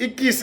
21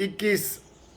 21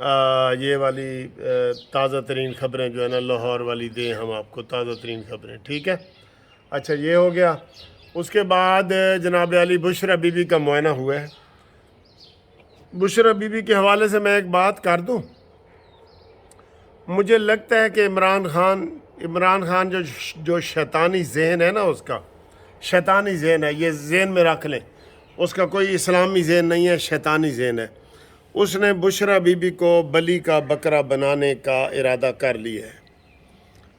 یہ والی تازہ ترین خبریں جو ہے نا لاہور والی دیں ہم آپ کو تازہ ترین خبریں، ٹھیک ہے؟ اچھا یہ ہو گیا۔ اس کے بعد جناب علی بشرا بی بی کا معائنہ ہوا ہے۔ بشرا بی بی کے حوالے سے میں ایک بات کر دوں، مجھے لگتا ہے کہ عمران خان جو شیطانی ذہن ہے نا، اس کا شیطانی ذہن ہے، یہ ذہن میں رکھ لیں، اس کا کوئی اسلامی ذہن نہیں ہے، شیطانی ذہن ہے۔ اس نے بشرا بی بی کو بلی کا بکرا بنانے کا ارادہ کر لیا ہے،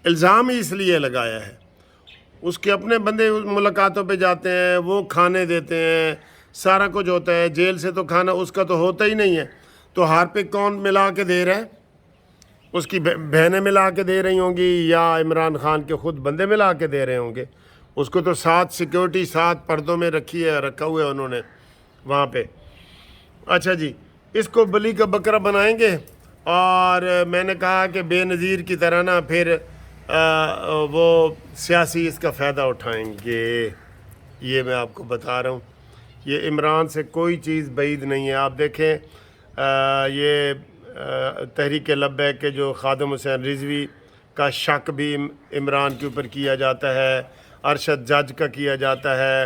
الزام ہی اس لیے لگایا ہے۔ اس کے اپنے بندے ملاقاتوں پہ جاتے ہیں، وہ کھانے دیتے ہیں، سارا کچھ ہوتا ہے، جیل سے تو کھانا اس کا تو ہوتا ہی نہیں ہے، تو ہارپک کون ملا کے دے رہا ہے؟ اس کی بہنیں ملا کے دے رہی ہوں گی یا عمران خان کے خود بندے ملا کے دے رہے ہوں گے؟ اس کو تو 7 سیکیورٹی 7 پردوں میں رکھا ہوا ہے انہوں نے وہاں پہ۔ اچھا جی، اس کو بلی کا بکرا بنائیں گے، اور میں نے کہا کہ بے نظیر کی طرح نا پھر وہ سیاسی اس کا فائدہ اٹھائیں گے۔ یہ میں آپ کو بتا رہا ہوں، یہ عمران سے کوئی چیز بعید نہیں ہے۔ آپ دیکھیں یہ تحریک لبیک کے جو خادم حسین رضوی کا شک بھی عمران کے اوپر کیا جاتا ہے، ارشد جج کا کیا جاتا ہے،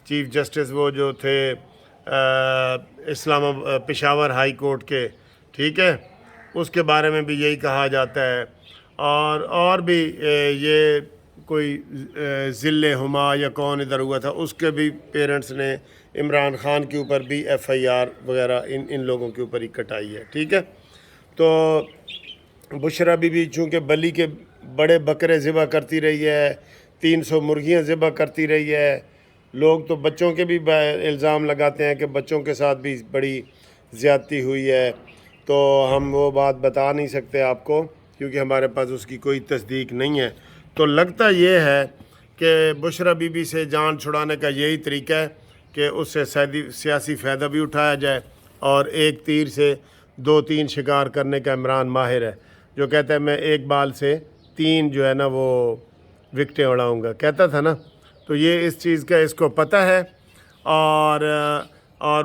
چیف جسٹس وہ جو تھے پشاور ہائی کورٹ کے، ٹھیک ہے، اس کے بارے میں بھی یہی کہا جاتا ہے، اور بھی یہ کوئی ذل ہما یا کون ادھر ہوا تھا، اس کے بھی پیرنٹس نے عمران خان کے اوپر بھی FIR وغیرہ ان لوگوں کے اوپر ہی کٹائی ہے، ٹھیک ہے۔ تو بشرا بی بی چونکہ بلی کے بڑے بکرے ذبح کرتی رہی ہے، 300 مرغیاں ذبح کرتی رہی ہے، لوگ تو بچوں کے بھی الزام لگاتے ہیں کہ بچوں کے ساتھ بھی بڑی زیادتی ہوئی ہے، تو ہم وہ بات بتا نہیں سکتے آپ کو کیونکہ ہمارے پاس اس کی کوئی تصدیق نہیں ہے۔ تو لگتا یہ ہے کہ بشرا بی بی سے جان چھڑانے کا یہی طریقہ ہے کہ اس سے سیاسی فائدہ بھی اٹھایا جائے، اور ایک تیر سے 2-3 شکار کرنے کا عمران ماہر ہے، جو کہتا ہے میں ایک بال سے 3 جو ہے نا وہ وکٹیں اڑاؤں گا، کہتا تھا نا۔ تو یہ اس چیز کا اس کو پتہ ہے، اور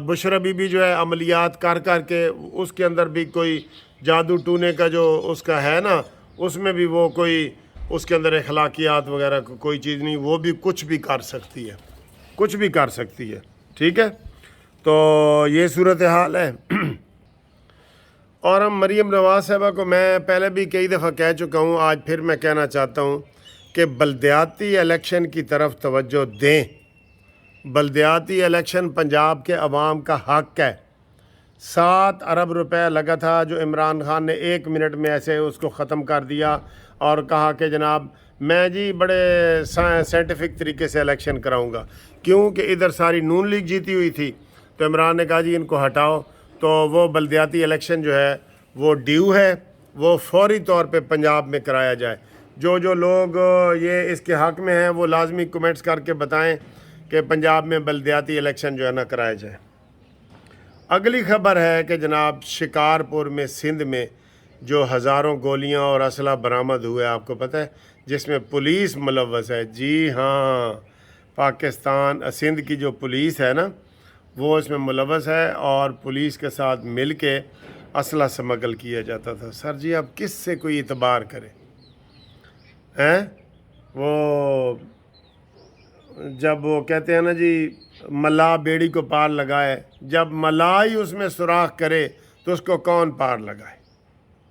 بشرا بی بی جو ہے عملیات کر کے اس کے اندر بھی کوئی جادو ٹونے کا جو اس کا ہے نا، اس میں بھی وہ کوئی اس کے اندر اخلاقیات وغیرہ کوئی چیز نہیں، وہ بھی کچھ بھی کر سکتی ہے، کچھ بھی کر سکتی ہے، ٹھیک ہے۔ تو یہ صورتحال ہے۔ اور ہم مریم نواز صاحبہ کو میں پہلے بھی کئی دفعہ کہہ چکا ہوں، آج پھر میں کہنا چاہتا ہوں کہ بلدیاتی الیکشن کی طرف توجہ دیں۔ بلدیاتی الیکشن پنجاب کے عوام کا حق ہے۔ 7 ارب روپے لگا تھا جو عمران خان نے 1 منٹ میں ایسے اس کو ختم کر دیا، اور کہا کہ جناب میں جی بڑے سائنٹیفک طریقے سے الیکشن کراؤں گا، کیونکہ ادھر ساری نون لیگ جیتی ہوئی تھی، تو عمران نے کہا جی ان کو ہٹاؤ، تو وہ بلدیاتی الیکشن جو ہے وہ ڈیو ہے، وہ فوری طور پہ پنجاب میں کرایا جائے۔ جو لوگ یہ اس کے حق میں ہیں وہ لازمی کمنٹس کر کے بتائیں کہ پنجاب میں بلدیاتی الیکشن جو ہے نا کرایا جائے۔ اگلی خبر ہے کہ جناب شکارپور میں سندھ میں جو ہزاروں گولیاں اور اسلحہ برآمد ہوئے، آپ کو پتہ ہے، جس میں پولیس ملوث ہے۔ جی ہاں، پاکستان سندھ کی جو پولیس ہے نا وہ اس میں ملوث ہے، اور پولیس کے ساتھ مل کے اسلحہ سمگل کیا جاتا تھا۔ سر جی آپ کس سے کوئی اعتبار کریں ہیں؟ وہ جب وہ کہتے ہیں نا جی ملا بیڑی کو پار لگائے، جب ملا ہی اس میں سوراخ کرے تو اس کو کون پار لگائے،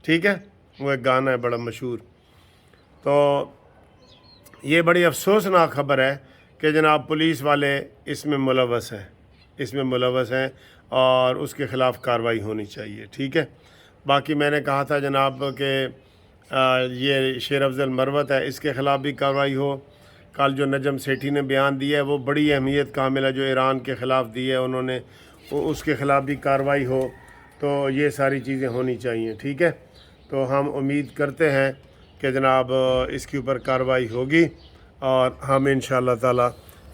ٹھیک ہے، وہ ایک گانا ہے بڑا مشہور۔ تو یہ بڑی افسوسناک خبر ہے کہ جناب پولیس والے اس میں ملوث ہیں، اور اس کے خلاف کارروائی ہونی چاہیے، ٹھیک ہے۔ باقی میں نے کہا تھا جناب کہ یہ شیر افضل مروت ہے، اس کے خلاف بھی کارروائی ہو۔ کل جو نجم سیٹھی نے بیان دیا ہے وہ بڑی اہمیت کامل ہے، جو ایران کے خلاف دی ہے انہوں نے، اس کے خلاف بھی کارروائی ہو۔ تو یہ ساری چیزیں ہونی چاہیے، ٹھیک ہے۔ تو ہم امید کرتے ہیں کہ جناب اس کے اوپر کارروائی ہوگی، اور ہم انشاءاللہ تعالی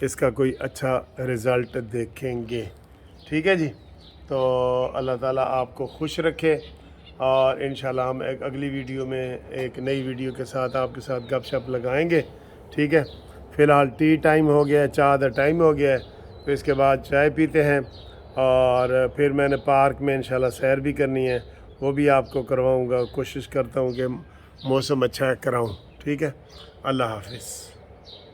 اس کا کوئی اچھا رزلٹ دیکھیں گے، ٹھیک ہے جی۔ تو اللہ تعالیٰ آپ کو خوش رکھے، اور انشاءاللہ ہم ایک اگلی ویڈیو میں ایک نئی ویڈیو کے ساتھ آپ کے ساتھ گپ شپ لگائیں گے، ٹھیک ہے۔ فی الحال ٹی ٹائم ہو گیا ہے، چائے کا ٹائم ہو گیا ہے، تو اس کے بعد چائے پیتے ہیں، اور پھر میں نے پارک میں انشاءاللہ سیر بھی کرنی ہے، وہ بھی آپ کو کرواؤں گا، کوشش کرتا ہوں کہ موسم اچھا کراؤں، ٹھیک ہے؟ اللہ حافظ۔